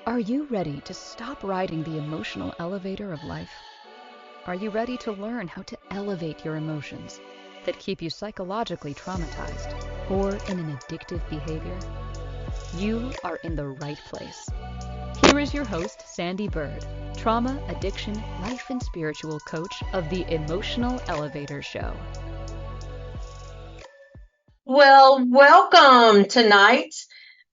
Are you ready to stop riding the emotional elevator of life? Are you ready to learn how to elevate your emotions that keep you psychologically traumatized or in an addictive behavior? You are in the right place. Here is your host, Sandee Byrd, trauma, addiction, life, and spiritual coach of the Emotional Elevator Show. Well, welcome tonight.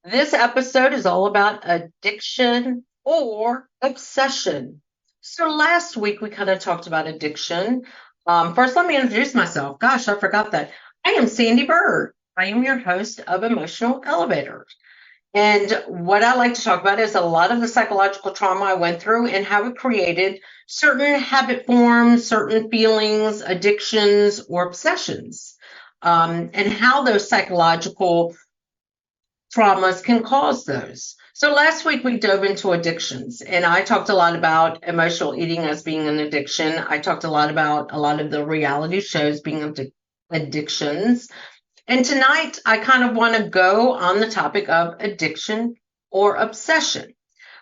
This episode is all about addiction or obsession. So last week we kind of talked about addiction. First, let me introduce myself. Gosh, I forgot that. I am Sandee Byrd. I am your host of Emotional Elevator. And what I like to talk about is a lot of the psychological trauma I went through and how it created certain habit forms, certain feelings, addictions, or obsessions, and how those psychological traumas can cause those. So last week we dove into addictions, and I talked a lot about emotional eating as being an addiction. I talked a lot about a lot of the reality shows being addictions. And tonight I kind of want to go on the topic of addiction or obsession.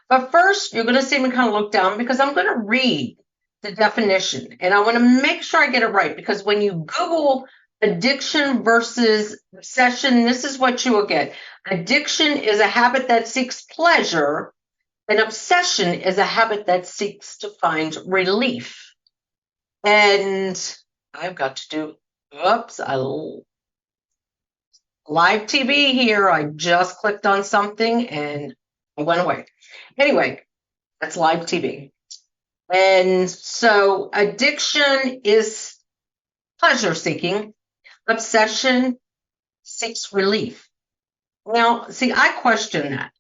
But first, you're going to see me kind of look down because I'm going to read the definition, and I want to make sure I get it right, because when you Google addiction versus obsession, this is what you will get. Addiction is a habit that seeks pleasure, and obsession is a habit that seeks to find relief. And I've got to do, oops, live TV here. I just clicked on something and it went away. Anyway, that's live TV. And so addiction is pleasure seeking. Obsession seeks relief. Now, see, I question that,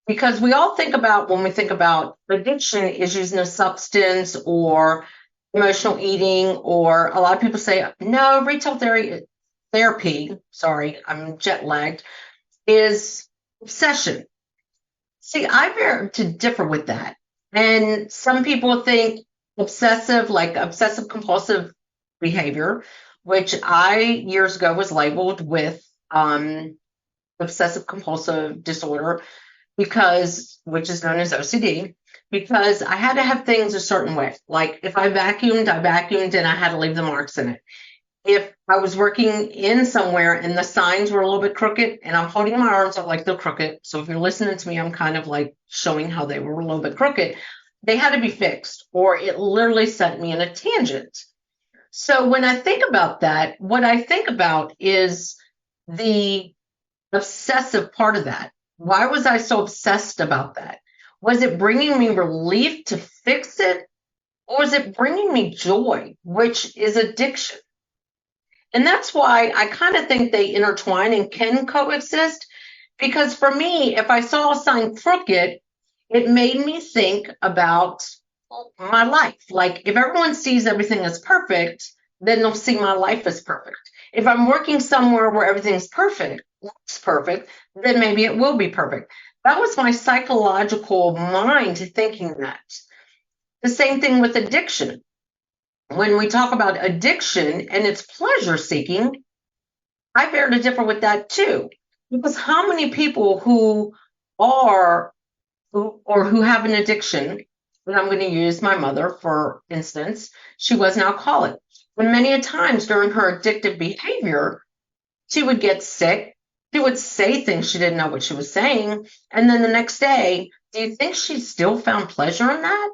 because we all think about, when we think about addiction, is using a substance or emotional eating, or a lot of people say, no, retail therapy, sorry, I'm jet lagged, is obsession. See, I beg to differ with that. And some people think obsessive, like obsessive compulsive behavior, which I years ago was labeled with obsessive compulsive disorder, which is known as OCD, because I had to have things a certain way. Like if I vacuumed and I had to leave the marks in it. If I was working in somewhere and the signs were a little bit crooked, and I'm holding my arms up like they're crooked, so if you're listening to me, I'm kind of like showing how they were a little bit crooked, they had to be fixed, or it literally sent me in a tangent. So when I think about that, what I think about is the obsessive part of that. Why was I so obsessed about that? Was it bringing me relief to fix it? Or was it bringing me joy, which is addiction? And that's why I kind of think they intertwine and can coexist. Because for me, if I saw a sign crooked, it made me think about my life. Like if everyone sees everything as perfect, then they'll see my life as perfect. If I'm working somewhere where everything's perfect, looks perfect, then maybe it will be perfect. That was my psychological mind thinking that. The same thing with addiction. When we talk about addiction and it's pleasure seeking, I bear to differ with that too. Because how many people who have an addiction, and I'm going to use my mother for instance, she was an alcoholic. And many a times during her addictive behavior, she would get sick. She would say things she didn't know what she was saying. And then the next day, do you think she still found pleasure in that?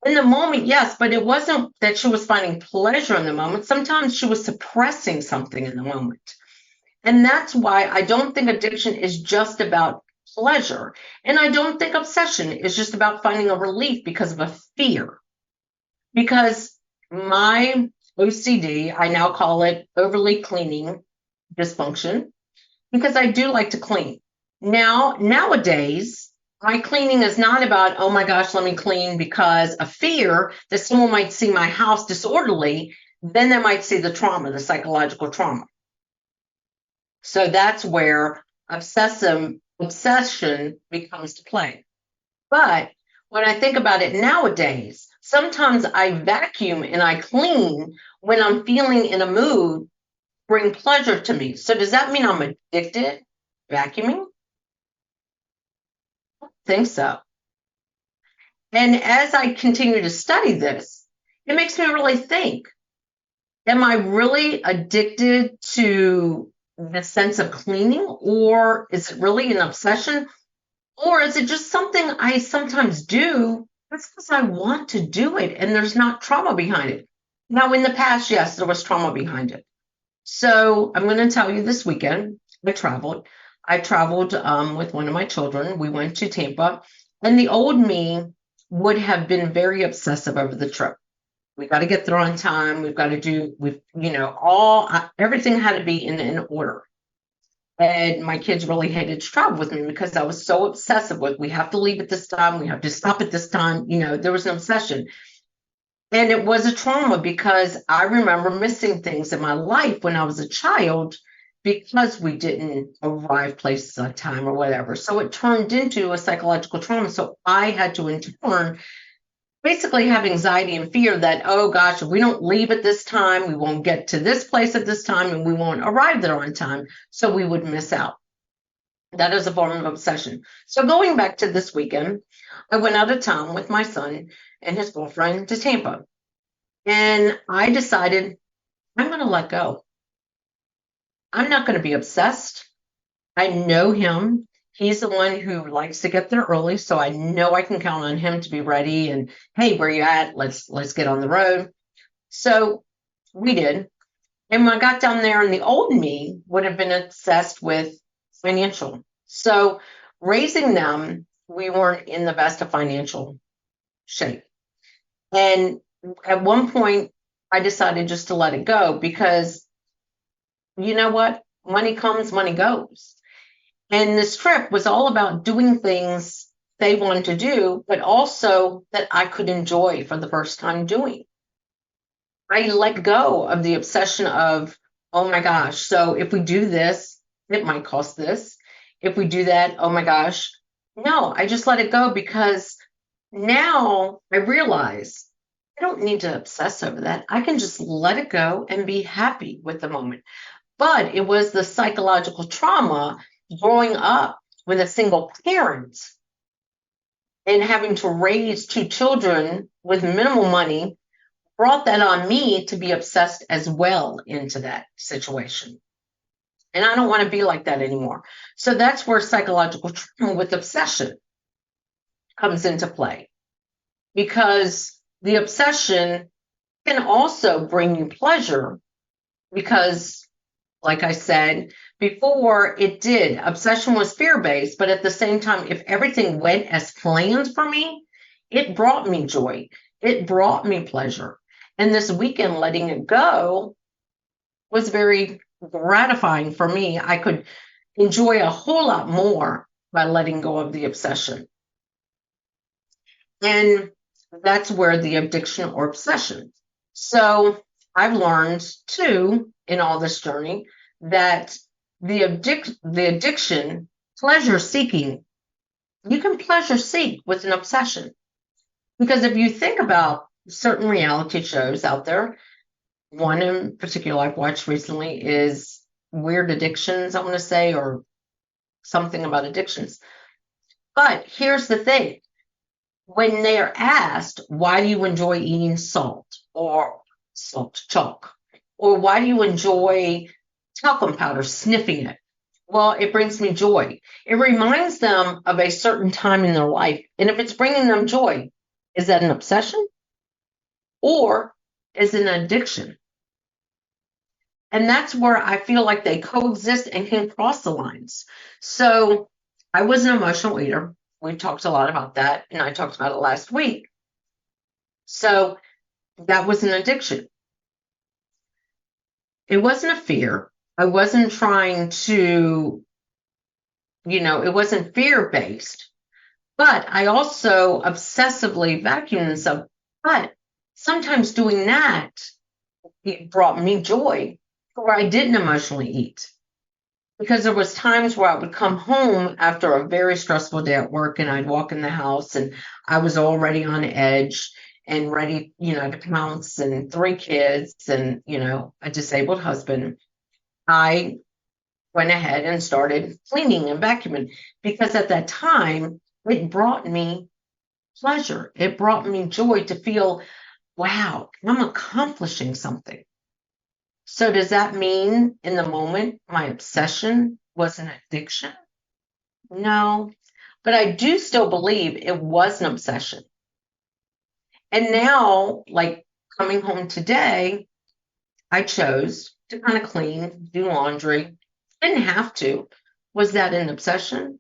In the moment, yes, but it wasn't that she was finding pleasure in the moment. Sometimes she was suppressing something in the moment. And that's why I don't think addiction is just about pleasure. And I don't think obsession is just about finding a relief because of a fear. Because my OCD, I now call it overly cleaning dysfunction, because I do like to clean. Nowadays, my cleaning is not about, oh my gosh, let me clean because of fear that someone might see my house disorderly. Then they might see the trauma, the psychological trauma. So that's where obsession becomes to play. But when I think about it nowadays, sometimes I vacuum and I clean when I'm feeling in a mood, bring pleasure to me. So does that mean I'm addicted vacuuming? I think so. And as I continue to study this, it makes me really think, am I really addicted to the sense of cleaning, or is it really an obsession, or is it just something I sometimes do just because I want to do it and there's not trauma behind it? Now, in the past, yes, there was trauma behind it. So I'm going to tell you, this weekend, I traveled. I traveled with one of my children. We went to Tampa, and the old me would have been very obsessive over the trip. We got to get there on time. We've got to do, everything had to be in order. And my kids really hated to travel with me because I was so obsessive with, we have to leave at this time, we have to stop at this time. There was an obsession. And it was a trauma because I remember missing things in my life when I was a child because we didn't arrive places on time or whatever. So it turned into a psychological trauma. So I had to, in turn, basically have anxiety and fear that, oh gosh, if we don't leave at this time, we won't get to this place at this time and we won't arrive there on time. So we would miss out. That is a form of obsession. So going back to this weekend, I went out of town with my son and his girlfriend to Tampa. And I decided I'm going to let go. I'm not going to be obsessed. I know him. He's the one who likes to get there early, so I know I can count on him to be ready and, hey, where you at? Let's get on the road. So we did. And when I got down there, and the old me would have been obsessed with financial. So raising them, we weren't in the best of financial shape. And at one point, I decided just to let it go because, you know what? Money comes, money goes. And this trip was all about doing things they wanted to do, but also that I could enjoy for the first time doing. I let go of the obsession of, oh my gosh, so if we do this, it might cost this. If we do that, oh my gosh. No, I just let it go because now I realize I don't need to obsess over that. I can just let it go and be happy with the moment. But it was the psychological trauma growing up with a single parent and having to raise two children with minimal money brought that on me to be obsessed as well into that situation. And I don't want to be like that anymore. So that's where psychological trauma with obsession comes into play, because the obsession can also bring you pleasure because, like I said before, it did. Obsession was fear-based, but at the same time, if everything went as planned for me, it brought me joy. It brought me pleasure. And this weekend, letting it go was very gratifying for me. I could enjoy a whole lot more by letting go of the obsession. And that's where the addiction or obsession. So I've learned too in all this journey that the addiction, pleasure seeking, you can pleasure seek with an obsession. Because if you think about certain reality shows out there, one in particular I've watched recently is Weird Addictions, I want to say, or something about addictions. But here's the thing. When they are asked, why do you enjoy eating salt or salt chalk? Or why do you enjoy talcum powder, sniffing it? Well, it brings me joy. It reminds them of a certain time in their life. And if it's bringing them joy, is that an obsession? Or is it an addiction? And that's where I feel like they coexist and can cross the lines. So I was an emotional eater. We talked a lot about that, and I talked about it last week. So that was an addiction. It wasn't a fear. I wasn't trying to, it wasn't fear-based. But I also obsessively vacuumed myself. But sometimes doing that, it brought me joy where I didn't emotionally eat. Because there was times where I would come home after a very stressful day at work and I'd walk in the house and I was already on edge and ready, to pounce, and 3 kids and, a disabled husband. I went ahead and started cleaning and vacuuming because at that time it brought me pleasure. It brought me joy to feel, wow, I'm accomplishing something. So does that mean in the moment my obsession was an addiction? No, but I do still believe it was an obsession. And now, like coming home today, I chose to kind of clean, do laundry. Didn't have to. Was that an obsession?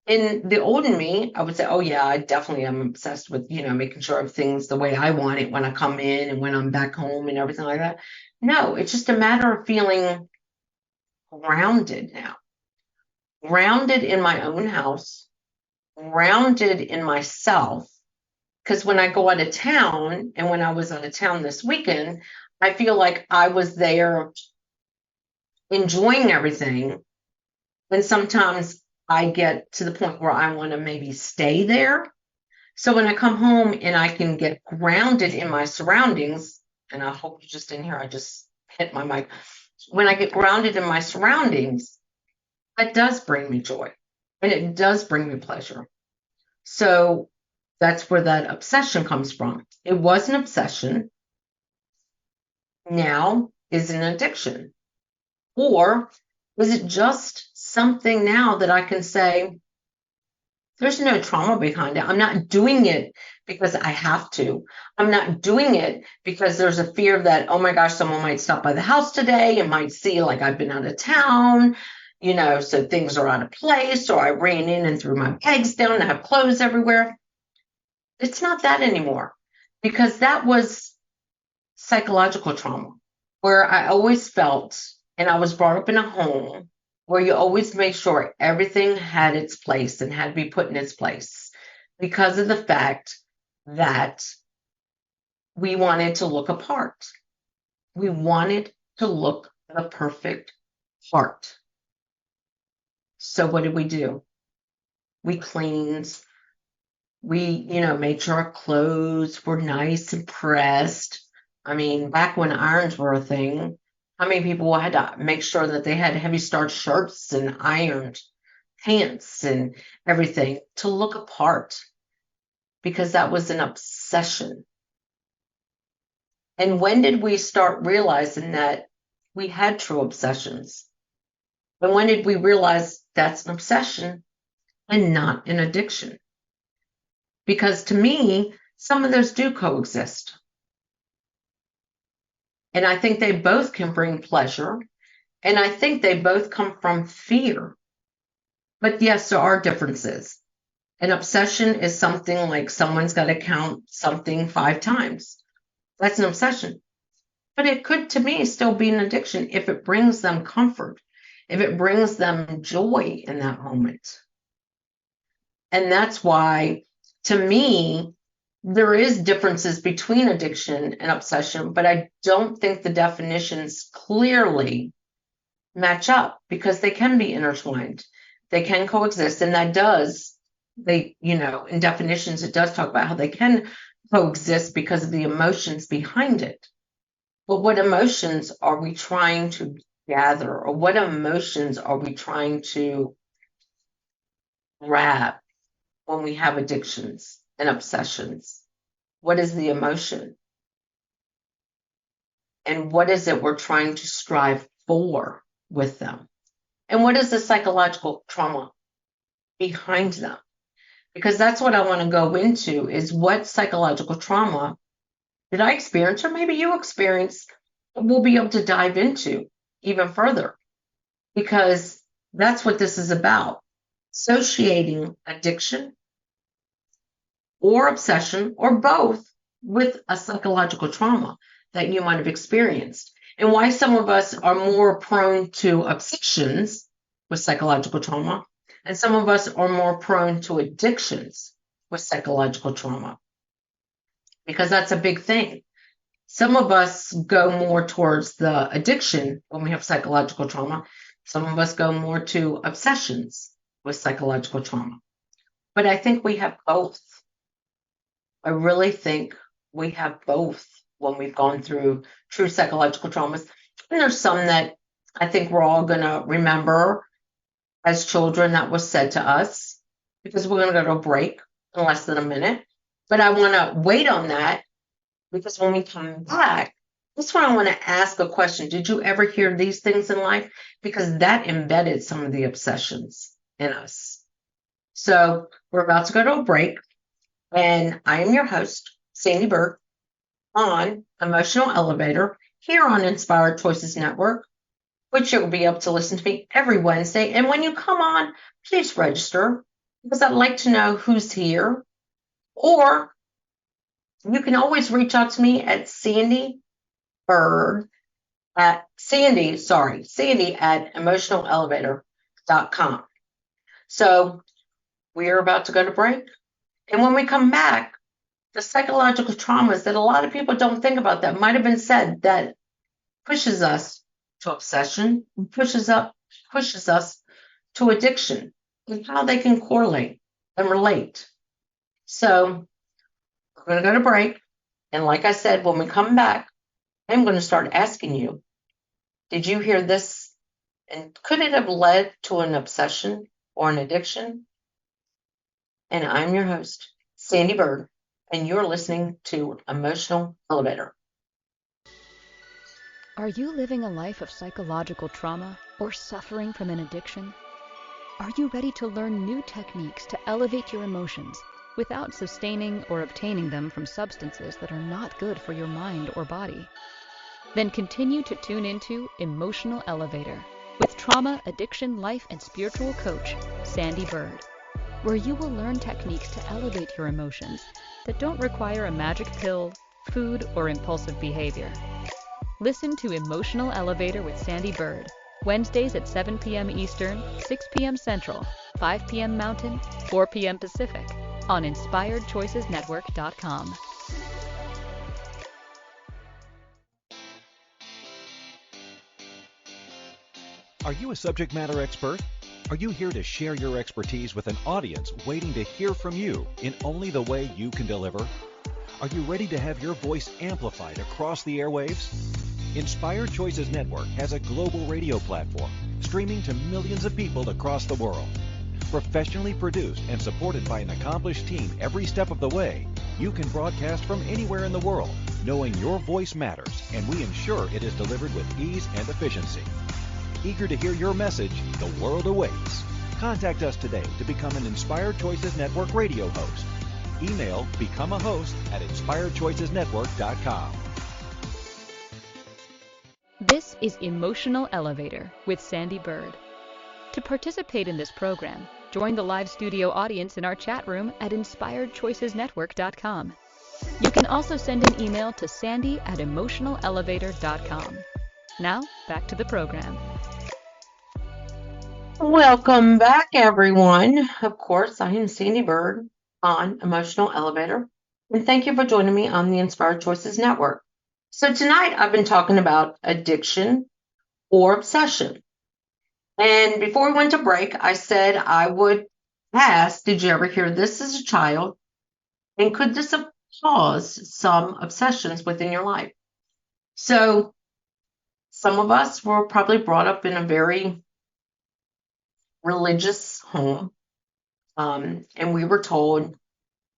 In the old me, I would say, oh yeah, I definitely am obsessed with, making sure everything's the way I want it when I come in and when I'm back home and everything like that. No, it's just a matter of feeling grounded now. Grounded in my own house, grounded in myself. Because when I go out of town, and when I was out of town this weekend, I feel like I was there enjoying everything. And sometimes I get to the point where I want to maybe stay there. So when I come home and I can get grounded in my surroundings, and I hope you just didn't hear, I just hit my mic. When I get grounded in my surroundings, that does bring me joy and it does bring me pleasure. So that's where that obsession comes from. It was an obsession. Now is an addiction. Or is it just something now that I can say, there's no trauma behind it. I'm not doing it because I have to. I'm not doing it because there's a fear that, oh my gosh, someone might stop by the house today and might see like I've been out of town, so things are out of place, or I ran in and threw my bags down and I have clothes everywhere. It's not that anymore, because that was psychological trauma where I always felt, and I was brought up in a home where you always make sure everything had its place and had to be put in its place because of the fact that we wanted to look apart. We wanted to look the perfect part. So what did we do? We cleaned. We, made sure our clothes were nice and pressed. I mean, back when irons were a thing, how many people had to make sure that they had heavy starched shirts and ironed pants and everything to look apart, because that was an obsession. And when did we start realizing that we had true obsessions? And when did we realize that's an obsession and not an addiction? Because to me, some of those do coexist. And I think they both can bring pleasure. And I think they both come from fear. But yes, there are differences. An obsession is something like someone's got to count something 5 times. That's an obsession. But it could, to me, still be an addiction if it brings them comfort, if it brings them joy in that moment. And that's why, to me, there is differences between addiction and obsession, but I don't think the definitions clearly match up, because they can be intertwined. They can coexist, and in definitions, it does talk about how they can coexist because of the emotions behind it. But what emotions are we trying to gather, or what emotions are we trying to grab when we have addictions and obsessions? What is the emotion? And what is it we're trying to strive for with them? And what is the psychological trauma behind them? Because that's what I want to go into, is what psychological trauma did I experience, or maybe you experienced, we'll be able to dive into even further, because that's what this is about. Associating addiction or obsession or both with a psychological trauma that you might have experienced, and why some of us are more prone to obsessions with psychological trauma, and some of us are more prone to addictions with psychological trauma, because that's a big thing. Some of us go more towards the addiction when we have psychological trauma. Some of us go more to obsessions with psychological trauma. But I think we have both. I really think we have both when we've gone through true psychological traumas. And there's some that I think we're all going to remember as children that was said to us, because we're going to go to a break in less than a minute. But I want to wait on that because when we come back, that's when I want to ask a question. Did you ever hear these things in life? Because that embedded some of the obsessions in us. So we're about to go to a break, and I am your host, Sandee Byrd, on Emotional Elevator here on Inspired Choices Network, which you'll be able to listen to me every Wednesday. And when you come on, please register because I'd like to know who's here. Or you can always reach out to me at Sandee Byrd Sandee at emotionalelevator.com. So we're about to go to break. And when we come back, the psychological traumas that a lot of people don't think about that might have been said that pushes us to obsession, pushes us to addiction, and how they can correlate and relate. So we're going to go to break. And like I said, when we come back, I'm going to start asking you, did you hear this? And could it have led to an obsession or an addiction? And I'm your host, Sandee Byrd, and you're listening to Emotional Elevator. Are you living a life of psychological trauma or suffering from an addiction? Are you ready to learn new techniques to elevate your emotions without sustaining or obtaining them from substances that are not good for your mind or body? Then continue to tune into Emotional Elevator with trauma, addiction, life, and spiritual coach, Sandee Byrd, where you will learn techniques to elevate your emotions that don't require a magic pill, food, or impulsive behavior. Listen to Emotional Elevator with Sandee Byrd, Wednesdays at 7 p.m. Eastern, 6 p.m. Central, 5 p.m. Mountain, 4 p.m. Pacific, on InspiredChoicesNetwork.com. Are you a subject matter expert? Are you here to share your expertise with an audience waiting to hear from you in only the way you can deliver? Are you ready to have your voice amplified across the airwaves? Inspired Choices Network has a global radio platform streaming to millions of people across the world. Professionally produced and supported by an accomplished team every step of the way, you can broadcast from anywhere in the world, knowing your voice matters, and we ensure it is delivered with ease and efficiency. Eager to hear your message, the world awaits. Contact us today to become an Inspired Choices Network radio host. Email become a host at inspiredchoicesnetwork.com. This is Emotional Elevator with Sandee Byrd. To participate in this program, join the live studio audience in our chat room at inspiredchoicesnetwork.com. You can also send an email to sandy@emotionalelevator.com. Now, back to the program. Welcome back, everyone. Of course, I am Sandee Byrd on Emotional Elevator, and thank you for joining me on the Inspired Choices Network. So tonight I've been talking about addiction or obsession. And before we went to break, I said I would ask, did you ever hear this as a child? And could this have caused some obsessions within your life? So some of us were probably brought up in a very religious home. And we were told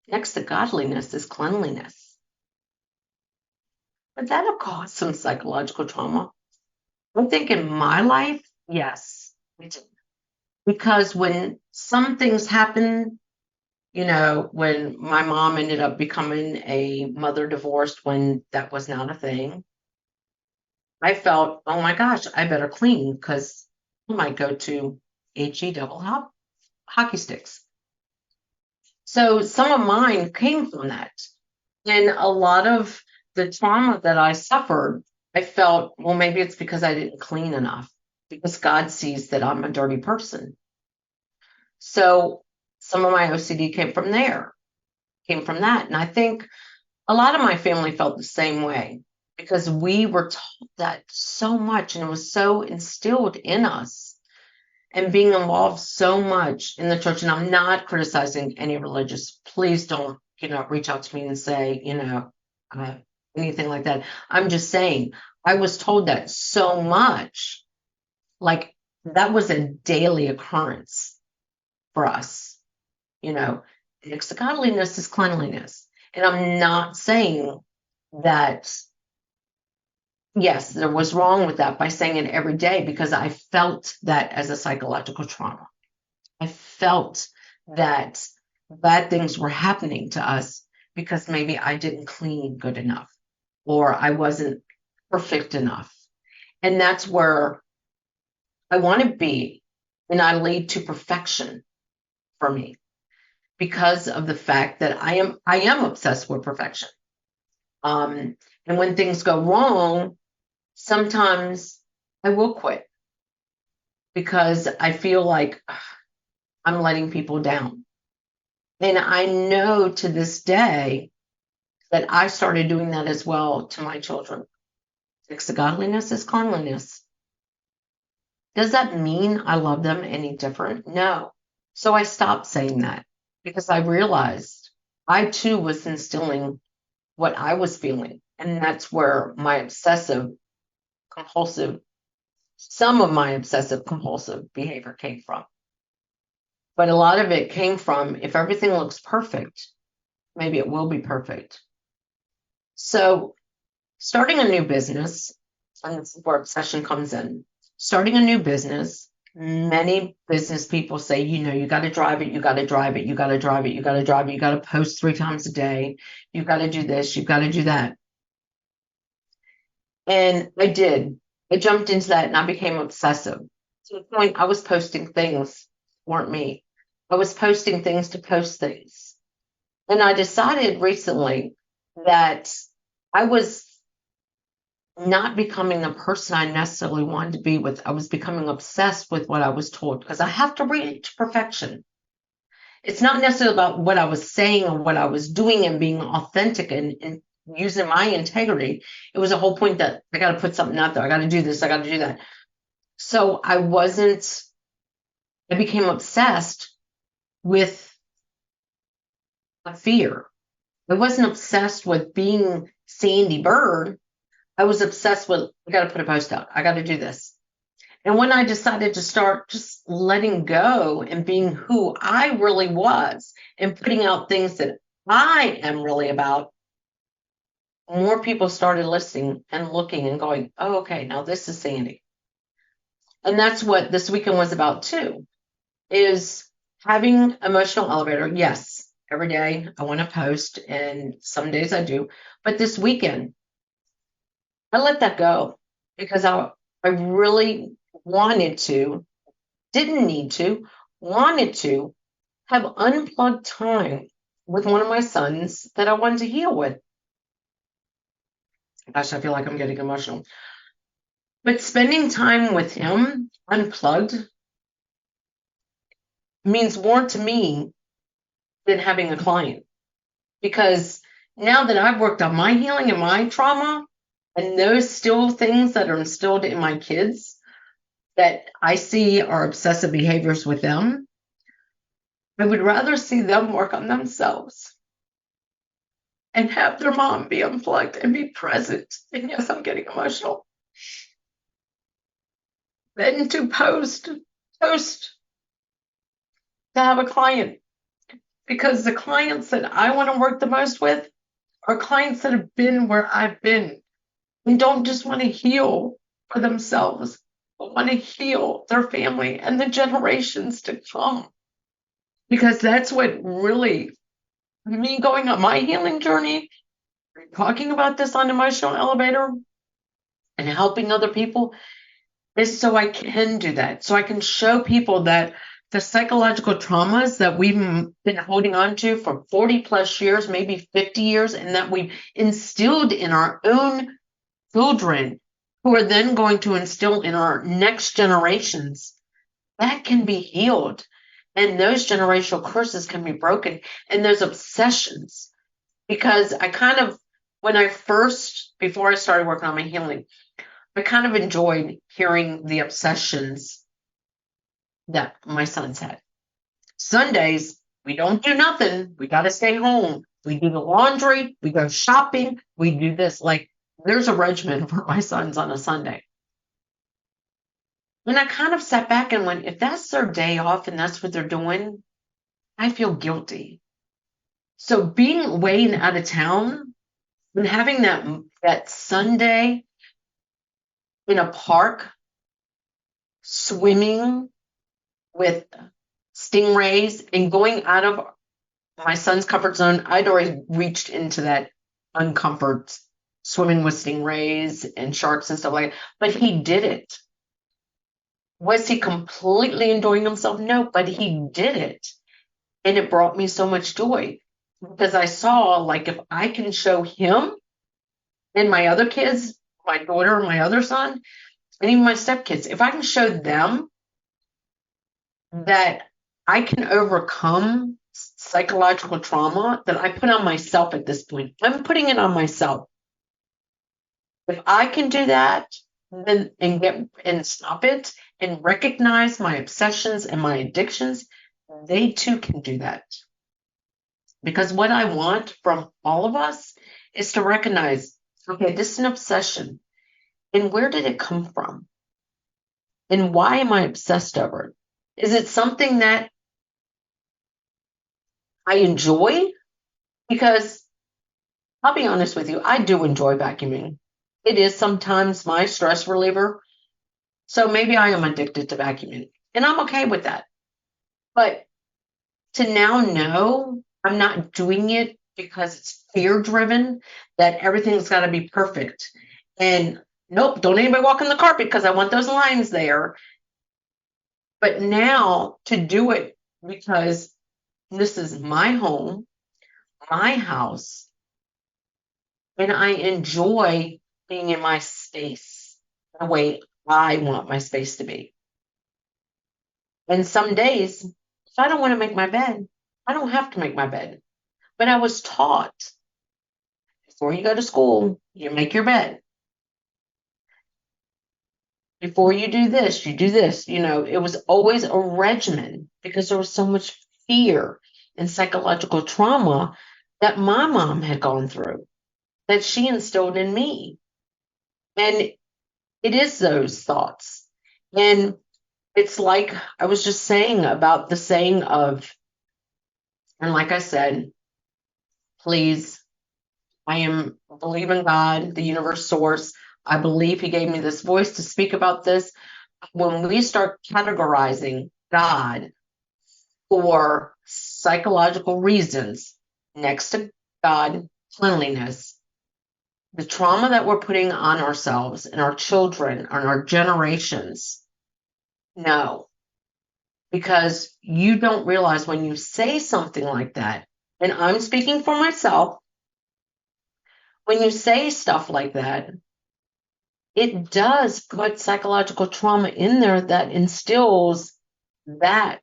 next to godliness is cleanliness. But that have caused some psychological trauma. I think in my life, yes, it did. Because when some things happen, when my mom ended up becoming a mother divorced when that was not a thing, I felt, oh my gosh, I better clean because I might go to HE double hockey sticks. So some of mine came from that. And a lot of the trauma that I suffered, I felt, well, maybe it's because I didn't clean enough, because God sees that I'm a dirty person. So some of my OCD came from that. And I think a lot of my family felt the same way because we were taught that so much and it was so instilled in us and being involved so much in the church. And I'm not criticizing any religious. Please don't, reach out to me and say, anything like that. I'm just saying I was told that so much, like that was a daily occurrence for us, Next to godliness is cleanliness. And I'm not saying that, yes, there was wrong with that by saying it every day, because I felt that as a psychological trauma. I felt that bad things were happening to us because maybe I didn't clean good enough or I wasn't perfect enough. And that's where I want to be, and I lead to perfection for me because of the fact that I am obsessed with perfection. And when things go wrong, sometimes I will quit because I feel like I'm letting people down. And I know to this day that I started doing that as well to my children. Next to godliness is cleanliness. Does that mean I love them any different? No. So I stopped saying that because I realized I too was instilling what I was feeling. And that's where my some of my obsessive compulsive behavior came from. But a lot of it came from, if everything looks perfect, maybe it will be perfect. So starting a new business, and this is where obsession comes in. Starting a new business, many business people say, you got to drive it, you got to drive it, you got to drive it, you got to drive it, you got to post 3 times a day, you got to do this, you got to do that. And I did. I jumped into that and I became obsessive. To the point I was posting things weren't me. I was posting things to post things. And I decided recently that I was not becoming the person I necessarily wanted to be with. I was becoming obsessed with what I was told because I have to reach perfection. It's not necessarily about what I was saying or what I was doing and being authentic and using my integrity. It was a whole point that I got to put something out there. I got to do this. I got to do that. So I became obsessed with a fear. I wasn't obsessed with being Sandee Byrd. I was obsessed with, I got to put a post out. I got to do this. And when I decided to start just letting go and being who I really was and putting out things that I am really about, more people started listening and looking and going, oh, okay, now this is Sandee. And that's what this weekend was about too, is having emotional elevator. Yes, every day I want to post and some days I do. But this weekend, I let that go because I really wanted to have unplugged time with one of my sons that I wanted to heal with. Gosh, I feel like I'm getting emotional. But spending time with him unplugged means more to me than having a client. Because now that I've worked on my healing and my trauma, and those still things that are instilled in my kids that I see are obsessive behaviors with them, I would rather see them work on themselves and have their mom be unplugged and be present. And yes, I'm getting emotional. Than to post to have a client. Because the clients that I want to work the most with are clients that have been where I've been and don't just want to heal for themselves, but want to heal their family and the generations to come. Because that's what really, me going on my healing journey, talking about this on Emotional Elevator and helping other people, is so I can do that. So I can show people that the psychological traumas that we've been holding on to for 40 plus years, maybe 50 years, and that we've instilled in our own children, who are then going to instill in our next generations, that can be healed. And those generational curses can be broken. And those obsessions, because before I started working on my healing, I kind of enjoyed hearing the obsessions that my sons had. Sundays, we don't do nothing. We got to stay home. We do the laundry. We go shopping. We do this. Like, there's a regimen for my sons on a Sunday. And I kind of sat back and went, if that's their day off and that's what they're doing, I feel guilty. So being away and out of town and having that Sunday in a park, swimming with stingrays and going out of my son's comfort zone, I'd already reached into that uncomfort, swimming with stingrays and sharks and stuff like that. But he did it. Was he completely enjoying himself? No, but he did it. And it brought me so much joy because I saw, like, if I can show him and my other kids, my daughter, my other son, and even my stepkids, if I can show them that I can overcome psychological trauma that I put on myself at this point, I'm putting it on myself. If I can do that, then and stop it and recognize my obsessions and my addictions, they too can do that. Because what I want from all of us is to recognize, okay, this is an obsession. And where did it come from? And why am I obsessed over it? Is it something that I enjoy? Because I'll be honest with you, I do enjoy vacuuming. It is sometimes my stress reliever. So maybe I am addicted to vacuuming. And I'm okay with that. But to now know I'm not doing it because it's fear driven, that everything's got to be perfect. And nope, don't anybody walk on the carpet because I want those lines there. But now to do it because this is my home, my house, and I enjoy being in my space the way I want my space to be. And some days, if I don't want to make my bed, I don't have to make my bed. But I was taught before you go to school, you make your bed. Before you do this, you do this. You know, it was always a regimen because there was so much fear and psychological trauma that my mom had gone through that she instilled in me. And it is those thoughts. And it's like I was just saying about the saying of, and like I said, please, I believe in God, the universe source. I believe he gave me this voice to speak about this. When we start categorizing God for psychological reasons next to God, cleanliness, the trauma that we're putting on ourselves and our children and our generations, no. Because you don't realize when you say something like that, and I'm speaking for myself, when you say stuff like that, it does put psychological trauma in there that instills that.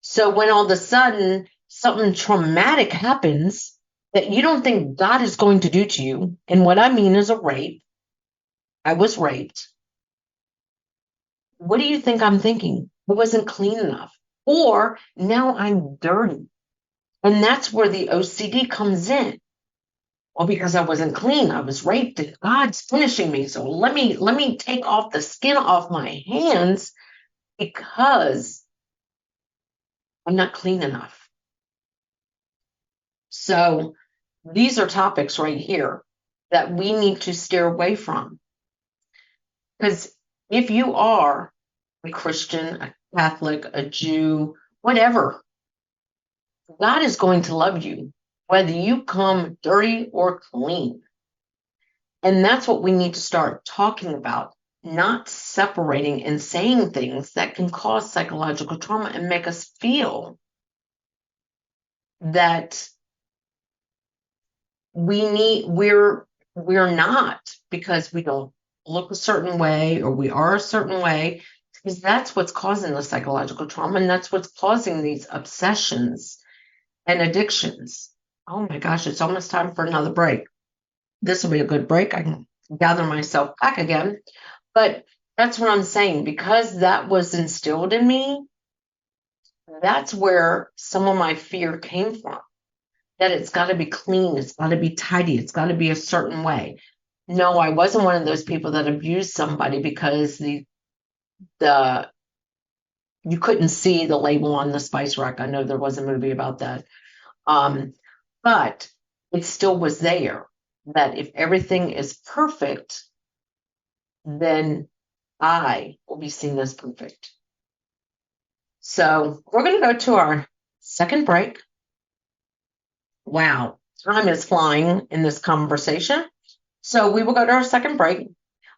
So when all of a sudden something traumatic happens that you don't think God is going to do to you, and what I mean is a rape, I was raped. What do you think I'm thinking? I wasn't clean enough. Or now I'm dirty. And that's where the OCD comes in. Well, because I wasn't clean, I was raped, and God's punishing me. So let me take off the skin off my hands because I'm not clean enough. So these are topics right here that we need to steer away from. Because if you are a Christian, a Catholic, a Jew, whatever, God is going to love you, whether you come dirty or clean. And that's what we need to start talking about, not separating and saying things that can cause psychological trauma and make us feel that we're not because we don't look a certain way or we are a certain way, because that's what's causing the psychological trauma, and that's what's causing these obsessions and addictions. Oh my gosh, it's almost time for another break. This will be a good break. I can gather myself back again. But that's what I'm saying. Because that was instilled in me, that's where some of my fear came from. That it's got to be clean, it's got to be tidy, it's got to be a certain way. No, I wasn't one of those people that abused somebody because you couldn't see the label on the spice rack. I know there was a movie about that. but it still was there, that if everything is perfect, then I will be seen as perfect. So we're going to go to our second break. Wow, time is flying in this conversation. So we will go to our second break.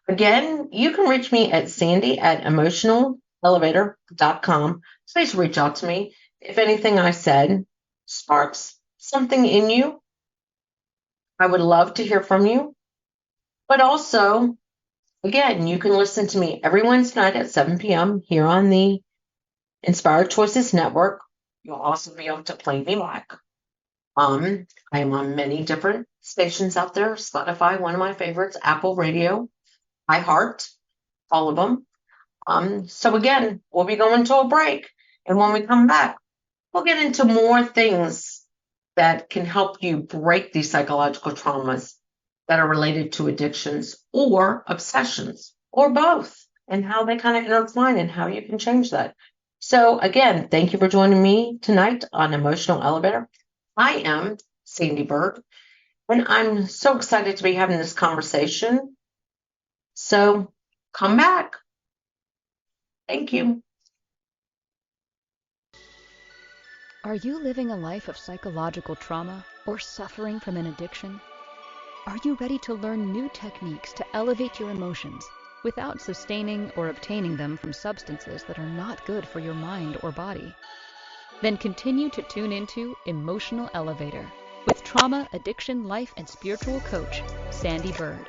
Again, you can reach me at Sandee@emotionalelevator.com. Please reach out to me if anything I said sparks something in you. I would love to hear from you. But also, again, you can listen to me every Wednesday night at 7 p.m. here on the Inspired Choices Network. You'll also be able to play me back. I am on many different stations out there. Spotify, one of my favorites, Apple Radio, iHeart, all of them. So again, we'll be going to a break. And when we come back, we'll get into more things that can help you break these psychological traumas that are related to addictions or obsessions or both, and how they kind of intertwine and how you can change that. So again, thank you for joining me tonight on Emotional Elevator. I am Sandee Byrd, and I'm so excited to be having this conversation. So come back. Thank you. Are you living a life of psychological trauma or suffering from an addiction? Are you ready to learn new techniques to elevate your emotions without sustaining or obtaining them from substances that are not good for your mind or body? Then continue to tune into Emotional Elevator with trauma, addiction, life, and spiritual coach, Sandee Byrd,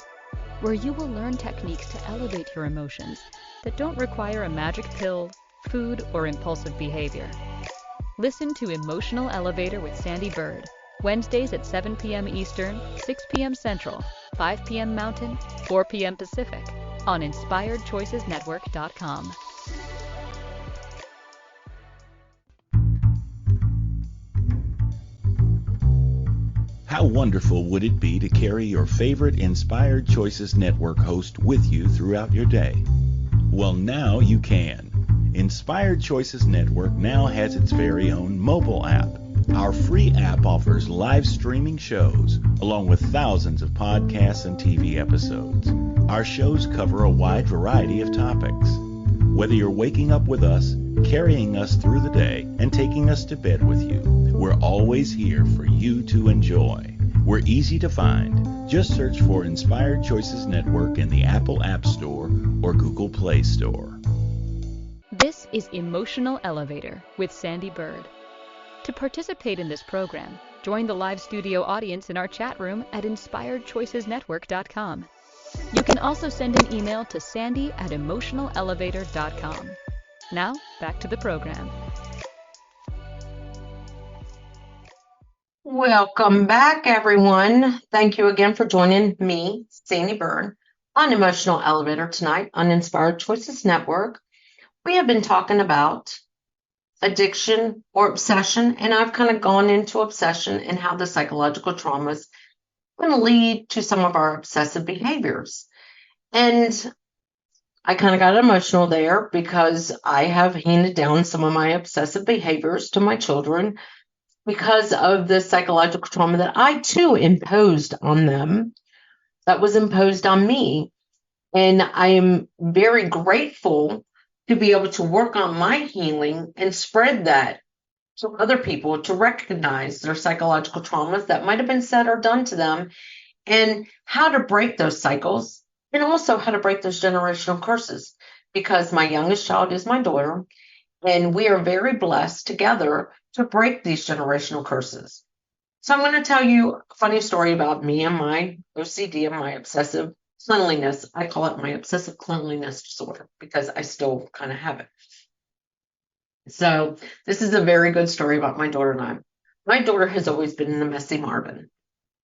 where you will learn techniques to elevate your emotions that don't require a magic pill, food, or impulsive behavior. Listen to Emotional Elevator with Sandee Byrd, Wednesdays at 7 p.m. Eastern, 6 p.m. Central, 5 p.m. Mountain, 4 p.m. Pacific, on InspiredChoicesNetwork.com. How wonderful would it be to carry your favorite Inspired Choices Network host with you throughout your day? Well, now you can. Inspired Choices Network now has its very own mobile app. Our free app offers live streaming shows, along with thousands of podcasts and TV episodes. Our shows cover a wide variety of topics. Whether you're waking up with us, carrying us through the day, and taking us to bed with you, we're always here for you to enjoy. We're easy to find. Just search for Inspired Choices Network in the Apple App Store or Google Play Store. This is Emotional Elevator with Sandee Byrd. To participate in this program, join the live studio audience in our chat room at InspiredChoicesNetwork.com. You can also send an email to Sandee@emotionalelevator.com. Now, back to the program. Welcome back, everyone. Thank you again for joining me, Sandee Byrd, on Emotional Elevator tonight on Inspired Choices Network. We have been talking about addiction or obsession, and I've kind of gone into obsession and how the psychological traumas can lead to some of our obsessive behaviors. And I kind of got emotional there because I have handed down some of my obsessive behaviors to my children because of the psychological trauma that I too imposed on them, that was imposed on me. And I am very grateful to be able to work on my healing and spread that to other people, to recognize their psychological traumas that might have been said or done to them, and how to break those cycles, and also how to break those generational curses. Because my youngest child is my daughter, and we are very blessed together to break these generational curses. So I'm going to tell you a funny story about me and my OCD and my obsessive cleanliness. I call it my obsessive cleanliness disorder because I still kind of have it. So this is a very good story about my daughter and I. My daughter has always been a messy Marvin.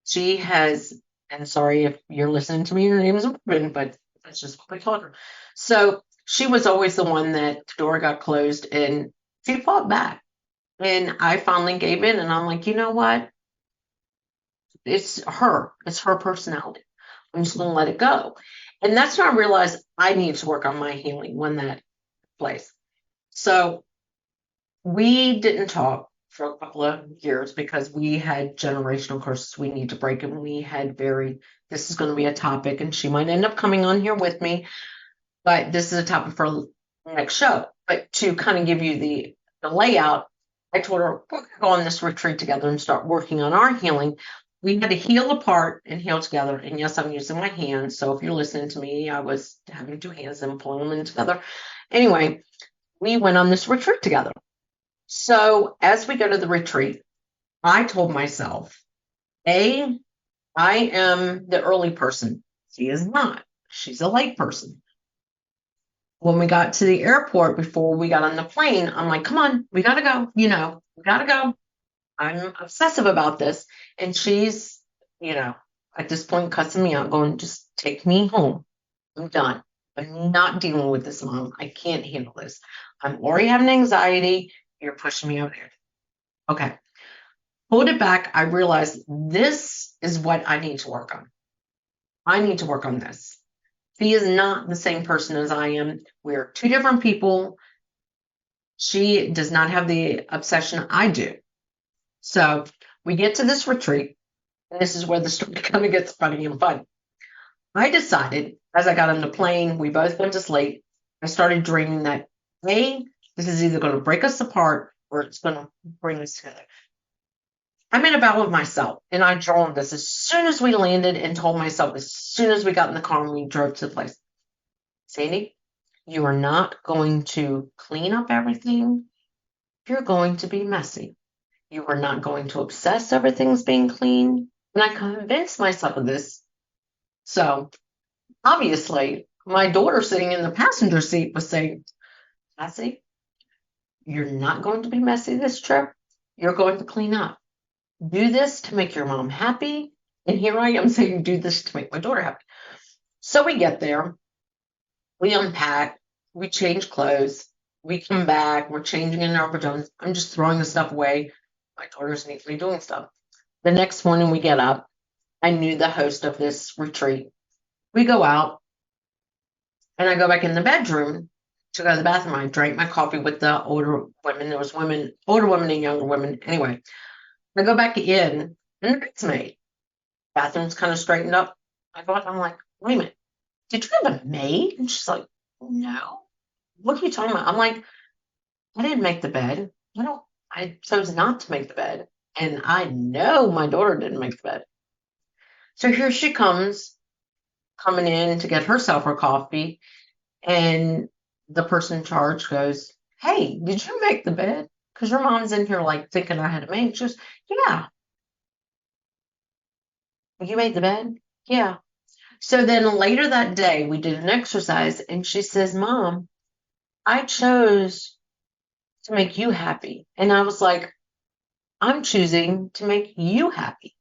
She has, and sorry if you're listening to me, her name is Marvin, but that's just what we called her. So she was always the one that the door got closed and she fought back. And I finally gave in, and I'm like, you know what? It's her personality. I'm just going to let it go. And that's when I realized I need to work on my healing when that took place. So we didn't talk for a couple of years because we had generational curses we need to break, and we had this is going to be a topic, and she might end up coming on here with me, but this is a topic for the next show. But to kind of give you the layout, I told her we're going to go on this retreat together and start working on our healing. We had to heal apart and heal together. And yes, I'm using my hands. So if you're listening to me, I was having two hands and pulling them in together. Anyway, we went on this retreat together. So as we go to the retreat, I told myself, I am the early person. She is not. She's a late person. When we got to the airport, before we got on the plane, I'm like, come on, we got to go. We got to go. I'm obsessive about this. And she's, at this point, cussing me out, going, just take me home. I'm done. I'm not dealing with this, Mom. I can't handle this. I'm already having anxiety. You're pushing me over there. Okay. Hold it back. I realized this is what I need to work on. I need to work on this. She is not the same person as I am. We're two different people. She does not have the obsession I do. So we get to this retreat, and this is where the story kind of gets funny and fun. I decided, as I got on the plane, we both went to sleep. I started dreaming that, this is either going to break us apart or it's going to bring us together. I made a vow with myself, and I journaled this as soon as we landed and told myself as soon as we got in the car and we drove to the place. Sandee, you are not going to clean up everything. You're going to be messy. You are not going to obsess over things being clean. And I convinced myself of this. So obviously, my daughter sitting in the passenger seat was saying, Cassie, you're not going to be messy this trip. You're going to clean up. Do this to make your mom happy. And here I am saying, do this to make my daughter happy. So we get there. We unpack. We change clothes. We come back. We're changing in our pajamas. I'm just throwing the stuff away. My daughter's neatly doing stuff. The next morning we get up. I knew the host of this retreat. We go out. And I go back in the bedroom to go to the bathroom. I drank my coffee with the older women. There was older women and younger women. Anyway, I go back in, and the bed's made. Bathroom's kind of straightened up. I'm like, wait a minute. Did you have a maid? And she's like, no. What are you talking about? I'm like, I didn't make the bed. I chose not to make the bed. And I know my daughter didn't make the bed. So here she coming in to get herself her coffee. And the person in charge goes, hey, did you make the bed? Because your mom's in here like thinking I had a maid. She goes, yeah. You made the bed? Yeah. So then later that day, we did an exercise, and she says, Mom, I chose to make you happy. And I was like, I'm choosing to make you happy.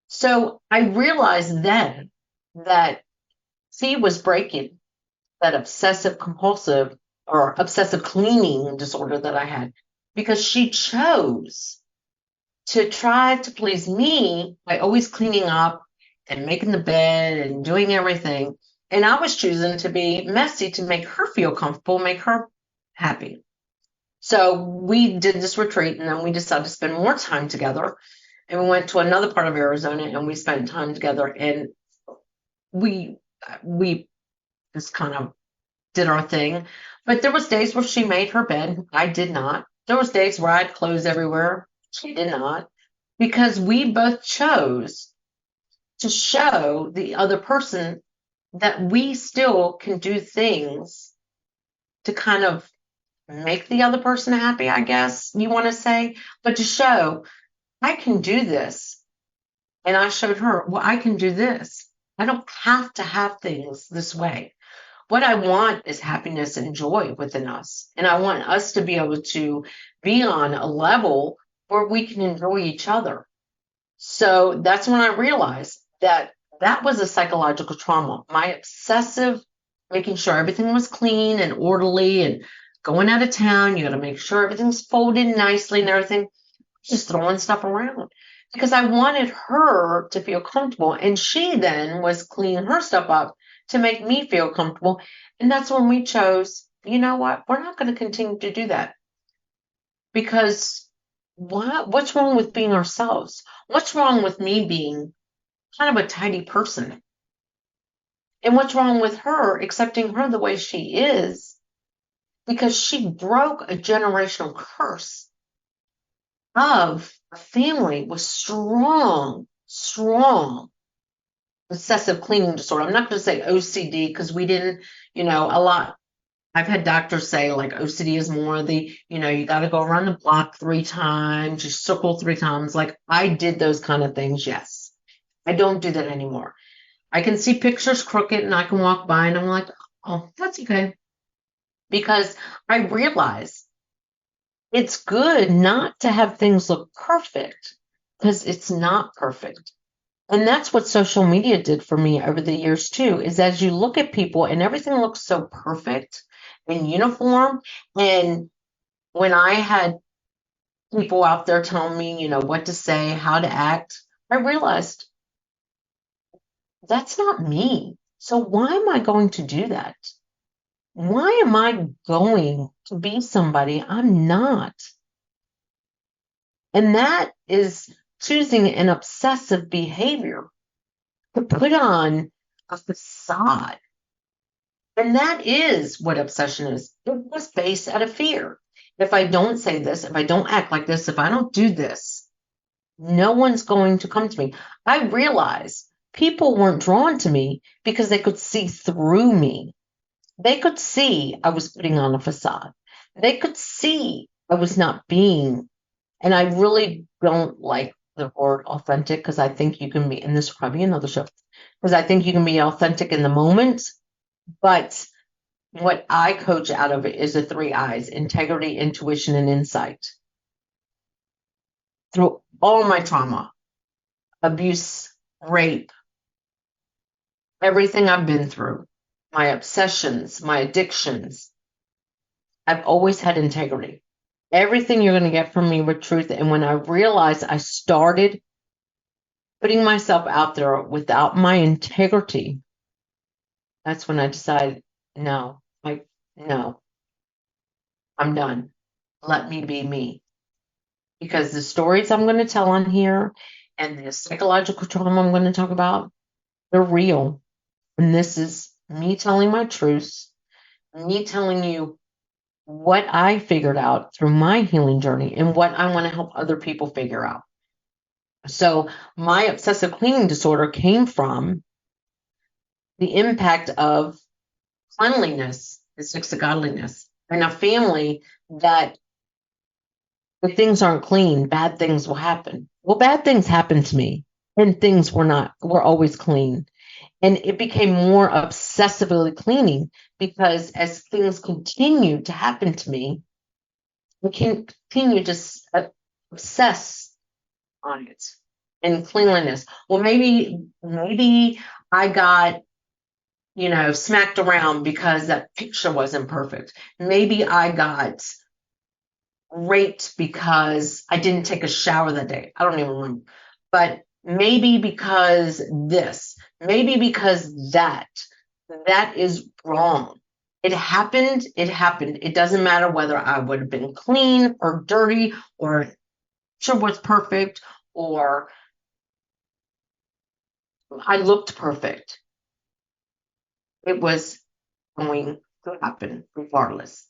So I realized then that she was breaking that obsessive compulsive or obsessive cleaning disorder that I had, because she chose to try to please me by always cleaning up and making the bed and doing everything. And I was choosing to be messy to make her feel comfortable, make her happy. So we did this retreat, and then we decided to spend more time together. And we went to another part of Arizona, and we spent time together. And we just kind of did our thing. But there was days where she made her bed. I did not. There was days where I had clothes everywhere. She did not. Because we both chose to show the other person that we still can do things to kind of make the other person happy, I guess you want to say, but to show I can do this. And I showed her, well, I can do this. I don't have to have things this way. What I want is happiness and joy within us. And I want us to be able to be on a level where we can enjoy each other. So that's when I realized that was a psychological trauma. My obsessive, making sure everything was clean and orderly, and going out of town, you got to make sure everything's folded nicely and everything. Just throwing stuff around because I wanted her to feel comfortable. And she then was cleaning her stuff up to make me feel comfortable. And that's when we chose, you know what? We're not going to continue to do that, because What's wrong with being ourselves? What's wrong with me being kind of a tidy person? And what's wrong with her accepting her the way she is because she broke a generational curse of a family with strong obsessive cleaning disorder. I'm not going to say OCD because we didn't, a lot. I've had doctors say like OCD is more the, you got to go around the block 3 times, you circle 3 times. Like I did those kind of things. Yes. I don't do that anymore. I can see pictures crooked and I can walk by and I'm like, oh, that's okay. Because I realize it's good not to have things look perfect because it's not perfect. And that's what social media did for me over the years too, is as you look at people and everything looks so perfect and uniform. And when I had people out there telling me, what to say, how to act, I realized that's not me. So why am I going to do that? Why am I going to be somebody I'm not? And that is choosing an obsessive behavior to put on a facade. And that is what obsession is. It was based out of fear. If I don't say this, if I don't act like this, if I don't do this, no one's going to come to me. I realized people weren't drawn to me because they could see through me. They could see I was putting on a facade. They could see I was not being, and I really don't like the word authentic because I think you can be, and this will probably be another show, because I think you can be authentic in the moment, but what I coach out of it is the 3 I's: integrity, intuition, and insight. Through all my trauma, abuse, rape, everything I've been through, my obsessions, my addictions, I've always had integrity. Everything you're going to get from me with truth. And when I realized I started putting myself out there without my integrity, that's when I decided, no, I'm done. Let me be me. Because the stories I'm going to tell on here and the psychological trauma I'm going to talk about, they're real. And this is me telling my truths, me telling you what I figured out through my healing journey and what I want to help other people figure out. So my obsessive cleaning disorder came from the impact of cleanliness is next to godliness, and a family that if things aren't clean, bad things will happen. Well, bad things happened to me, and things were always clean. And it became more obsessively cleaning because as things continued to happen to me, I continue to obsess on it and cleanliness. Well, maybe I got, smacked around because that picture wasn't perfect. Maybe I got raped because I didn't take a shower that day. I don't even remember. But maybe because this, maybe because that is wrong. It happened. It doesn't matter whether I would have been clean or dirty or sure was perfect or I looked perfect. It was going to happen regardless.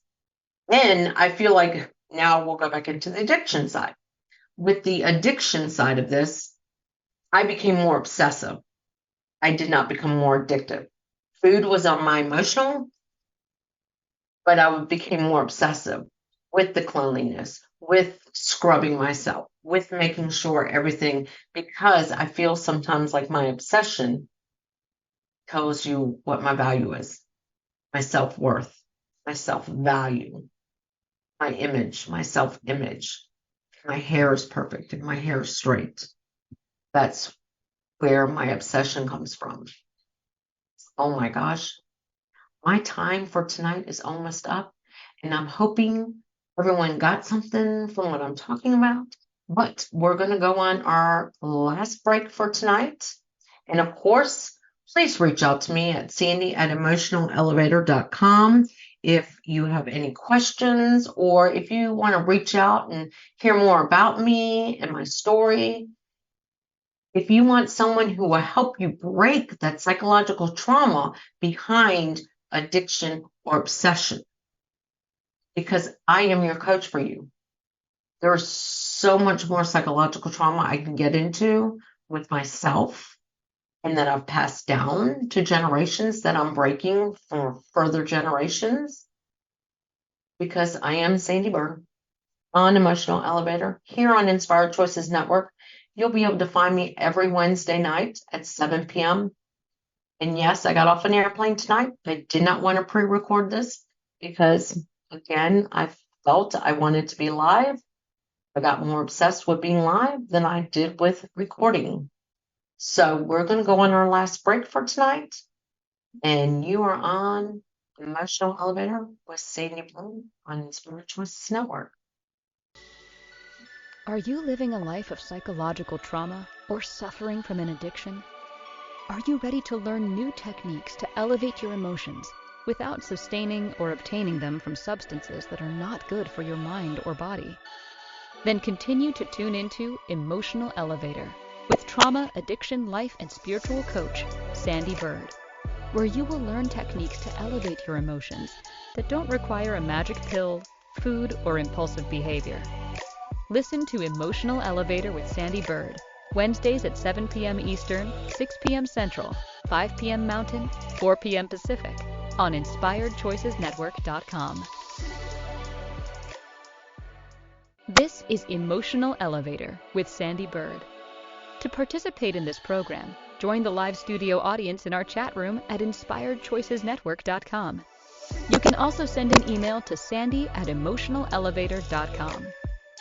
And I feel like now we'll go back into the addiction side. With the addiction side of this, I became more obsessive. I did not become more addictive. Food was on my emotional, but I became more obsessive with the cleanliness, with scrubbing myself, with making sure everything, because I feel sometimes like my obsession tells you what my value is, my self-worth, my self-value, my image, my self-image. My hair is perfect and my hair is straight. That's where my obsession comes from. Oh my gosh, my time for tonight is almost up, and I'm hoping everyone got something from what I'm talking about. But we're going to go on our last break for tonight. And of course, please reach out to me at Sandee@emotionalelevator.com. If you have any questions, or if you want to reach out and hear more about me and my story, if you want someone who will help you break that psychological trauma behind addiction or obsession, because I am your coach for you. There's so much more psychological trauma I can get into with myself and that I've passed down to generations that I'm breaking for further generations, because I am Sandee Byrd on Emotional Elevator here on Inspired Choices Network. You'll be able to find me every Wednesday night at 7 p.m. And yes, I got off an airplane tonight. I did not want to pre-record this because, again, I felt I wanted to be live. I got more obsessed with being live than I did with recording. So we're going to go on our last break for tonight. And you are on Emotional Elevator with Sandee Byrd on Inspired Choices Network. Are you living a life of psychological trauma or suffering from an addiction? Are you ready to learn new techniques to elevate your emotions without sustaining or obtaining them from substances that are not good for your mind or body? Then continue to tune into Emotional Elevator with trauma, addiction, life, and spiritual coach, Sandee Byrd, where you will learn techniques to elevate your emotions that don't require a magic pill, food, or impulsive behavior. Listen to Emotional Elevator with Sandee Byrd, Wednesdays at 7 p.m. Eastern, 6 p.m. Central, 5 p.m. Mountain, 4 p.m. Pacific, on InspiredChoicesNetwork.com. This is Emotional Elevator with Sandee Byrd. To participate in this program, join the live studio audience in our chat room at InspiredChoicesNetwork.com. You can also send an email to Sandee@EmotionalElevator.com.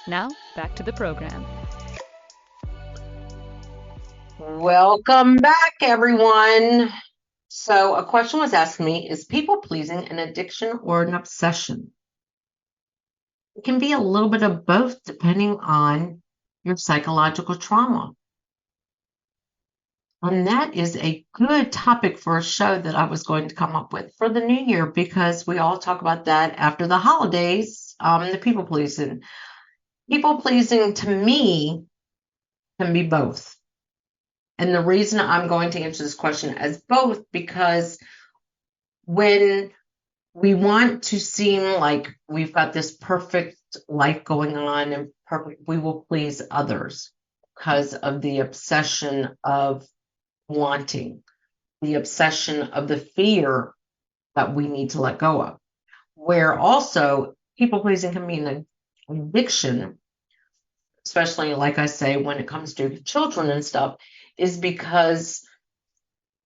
Now, back to the program. Welcome back, everyone. So a question was asked me, is people-pleasing an addiction or an obsession? It can be a little bit of both depending on your psychological trauma. And that is a good topic for a show that I was going to come up with for the new year, because we all talk about that after the holidays, the people-pleasing. People-pleasing to me can be both. And the reason I'm going to answer this question as both, because when we want to seem like we've got this perfect life going on and perfect, we will please others because of the obsession of wanting, the obsession of the fear that we need to let go of. Where also people-pleasing can be an addiction, especially, like I say, when it comes to children and stuff, is because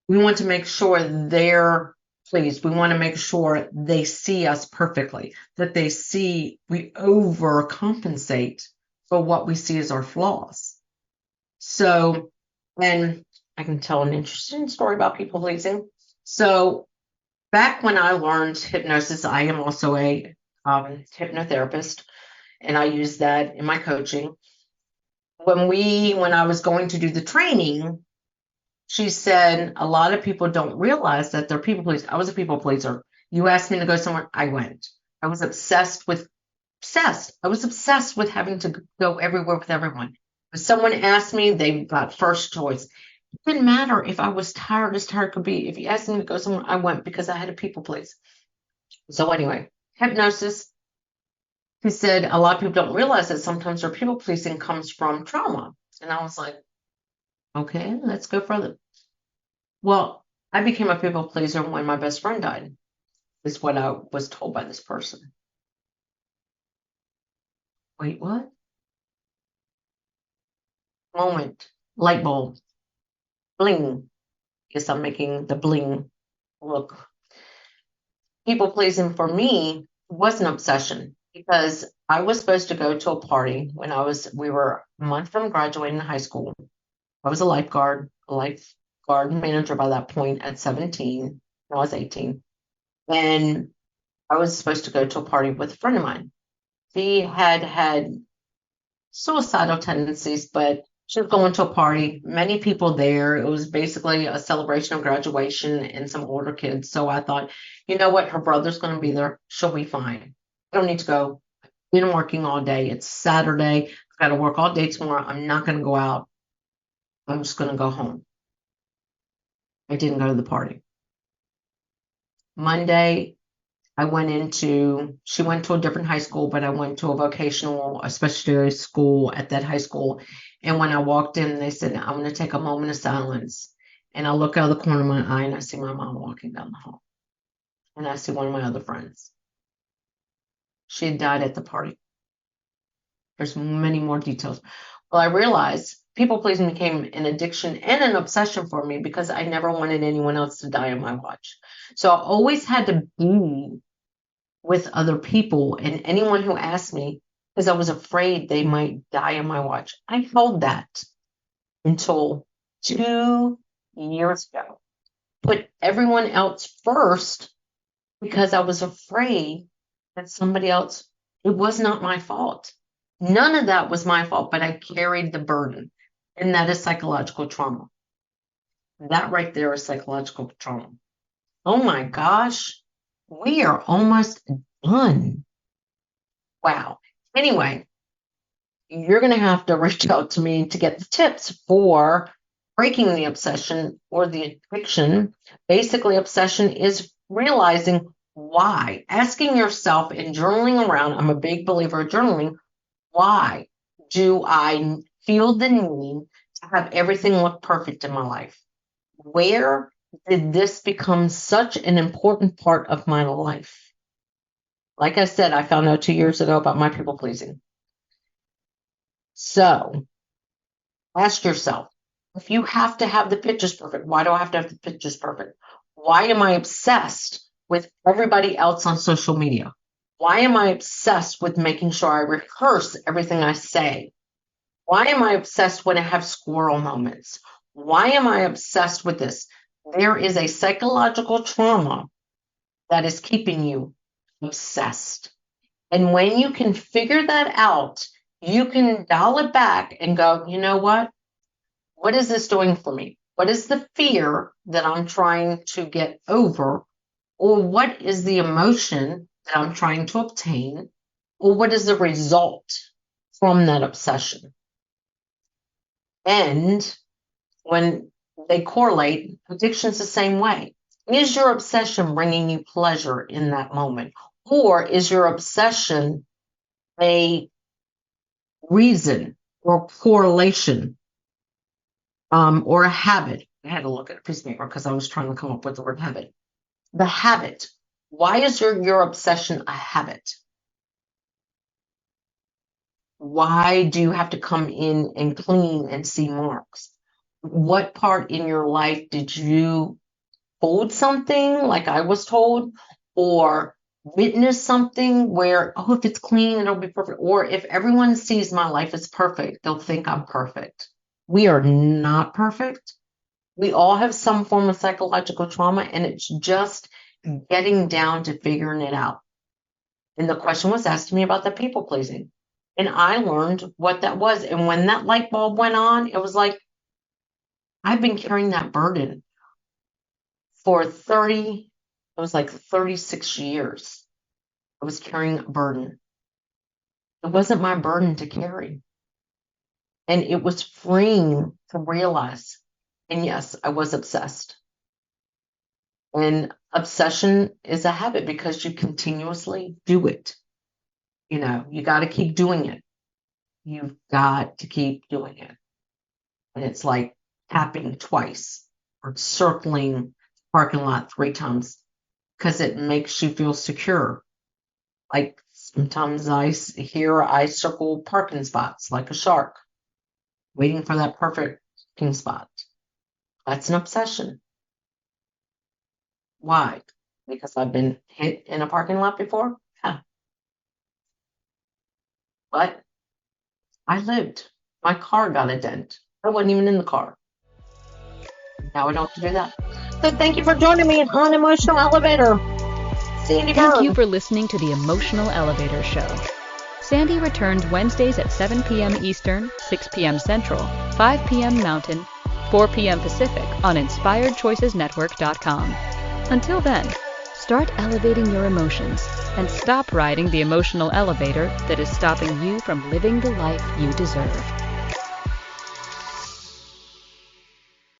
we want to make sure they're pleased. We want to make sure they see us perfectly, that they see we overcompensate for what we see as our flaws. So, and I can tell an interesting story about people pleasing. So back when I learned hypnosis, I am also a hypnotherapist, and I use that in my coaching. When I was going to do the training, she said, a lot of people don't realize that they're people pleasers. I was a people pleaser. You asked me to go somewhere, I went. I was obsessed with having to go everywhere with everyone. If someone asked me, they got first choice. It didn't matter if I was tired as tired could be. If you asked me to go somewhere, I went, because I had a people please. So anyway, hypnosis. He said a lot of people don't realize that sometimes their people pleasing comes from trauma. And I was like, okay, let's go further. Well, I became a people pleaser when my best friend died, is what I was told by this person. Wait, what? Moment. Light bulb. Bling. Guess I'm making the bling look. People pleasing for me was an obsession, because I was supposed to go to a party when we were a month from graduating high school. I was a lifeguard manager by that point at 17. I was 18. And I was supposed to go to a party with a friend of mine. He had suicidal tendencies, but She was going to a party, many people there. It was basically a celebration of graduation and some older kids. So I thought, you know what? Her brother's going to be there. She'll be fine. I don't need to go. I've been working all day. It's Saturday. I've got to work all day tomorrow. I'm not going to go out. I'm just going to go home. I didn't go to the party. Monday, she went to a different high school, but I went to a vocational, especially school at that high school. And when I walked in, they said, I'm going to take a moment of silence. And I look out of the corner of my eye and I see my mom walking down the hall. And I see one of my other friends. She had died at the party. There's many more details. Well, I realized people pleasing became an addiction and an obsession for me because I never wanted anyone else to die on my watch. So I always had to be with other people and anyone who asked me, because I was afraid they might die on my watch. I held that until 2 years ago. Put everyone else first because I was afraid that somebody else, it was not my fault. None of that was my fault, but I carried the burden. And that is psychological trauma. That right there is psychological trauma. Oh my gosh, we are almost done. Wow. Anyway, you're going to have to reach out to me to get the tips for breaking the obsession or the addiction. Basically, obsession is realizing why. Asking yourself and journaling around. I'm a big believer of journaling. Why do I feel the need to have everything look perfect in my life? Where did this become such an important part of my life? Like I said, I found out 2 years ago about my people pleasing. So ask yourself, if you have to have the pictures perfect, why do I have to have the pictures perfect? Why am I obsessed with everybody else on social media? Why am I obsessed with making sure I rehearse everything I say? Why am I obsessed when I have squirrel moments? Why am I obsessed with this? There is a psychological trauma that is keeping you obsessed. And when you can figure that out, you can dial it back and go, you know what? What is this doing for me? What is the fear that I'm trying to get over? Or what is the emotion that I'm trying to obtain? Or what is the result from that obsession? And when they correlate, addiction's the same way. Is your obsession bringing you pleasure in that moment? Or is your obsession a reason or correlation or a habit? I had to look at a piece of paper because I was trying to come up with the word habit. The habit. Why is your obsession a habit? Why do you have to come in and clean and see marks? What part in your life did you hold something like I was told, or witness something where, oh, if it's clean, it'll be perfect. Or if everyone sees my life as perfect, they'll think I'm perfect. We are not perfect. We all have some form of psychological trauma, and it's just getting down to figuring it out. And the question was asked to me about the people pleasing. And I learned what that was. And when that light bulb went on, it was like, I've been carrying that burden for 36 years. I was carrying a burden. It wasn't my burden to carry. And it was freeing to realize. And yes, I was obsessed. And obsession is a habit because you continuously do it. You know, you got to keep doing it. You've got to keep doing it. And it's like tapping twice or circling the parking lot 3 times because it makes you feel secure. Like sometimes I circle parking spots like a shark, waiting for that perfect parking spot. That's an obsession. Why? Because I've been hit in a parking lot before? Yeah. But I lived. My car got a dent. I wasn't even in the car. Now I don't have to do that. So thank you for joining me on Emotional Elevator. Sandee Byrd. Thank you for listening to the Emotional Elevator Show. Sandee returns Wednesdays at 7 p.m. Eastern, 6 p.m. Central, 5 p.m. Mountain, 4 p.m. Pacific on InspiredChoicesNetwork.com. Until then, start elevating your emotions and stop riding the emotional elevator that is stopping you from living the life you deserve.